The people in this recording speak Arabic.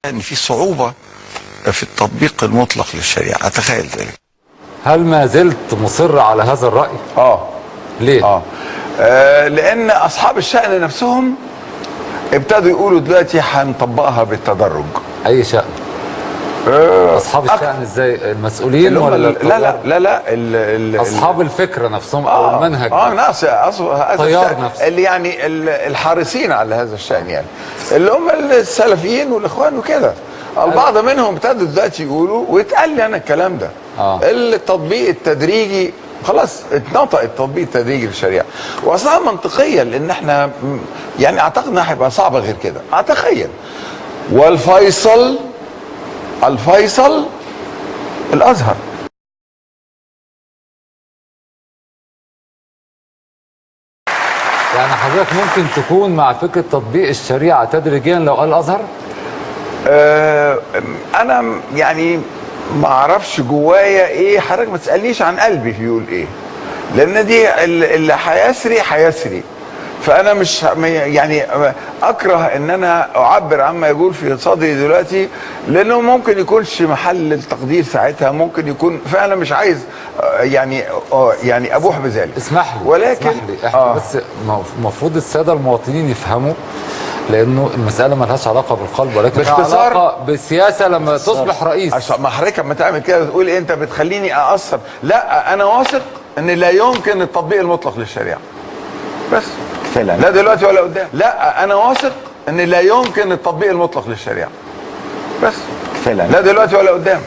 ان في صعوبة في التطبيق المطلق للشريعة، اتخيل ذلك. هل ما زلت مصر على هذا الرأي؟ ليه؟ لان اصحاب الشأن نفسهم ابتدوا يقولوا دلوقتي هنطبقها بالتدرج. اي شأن؟ اصحاب الشأن ازاي؟ المسؤولين ولا لا اصحاب الفكرة نفسهم او المنهج؟ ناس التيار نفسه اللي يعني الحارسين على هذا الشأن، يعني اللي هم السلفيين والاخوان وكده. البعض منهم ابتدوا دلوقتي يقولوا، واتقال لي انا الكلام ده، التطبيق التدريجي خلاص اتنطق التطبيق التدريجي للشريعه، واصلا منطقيا لان احنا يعني اعتقد انها هيبقى صعبه غير كده، اتخيل. والفيصل الازهر. يعني حضرتك ممكن تكون مع فكره تطبيق الشريعه تدريجيا لو قال الازهر؟ انا يعني ما اعرفش جوايا ايه، حضرتك ما تسالنيش عن قلبي بيقول ايه، لان دي اللي هيسري. فانا مش يعني اكره ان انا اعبر عما يقول في صدري دلوقتي، لانه ممكن يكونش محل التقدير ساعتها، ممكن يكون فعلا مش عايز يعني ابوح بذلك. اسمح لي ولكن احنا بس المفروض الساده المواطنين يفهموا، لانه المساله ما لهاش علاقه بالقلب، ولكن لها علاقه بالسياسه. لما تصبح رئيس، ما حضرتك لما تعمل كده تقول إيه؟ انت بتخليني اقصر. لا، انا واثق ان لا يمكن التطبيق المطلق للشريعه، بس لا دلوقتي ولا قدام. لا، انا واثق ان لا يمكن التطبيق المطلق للشريعه، بس لا دلوقتي ولا قدام.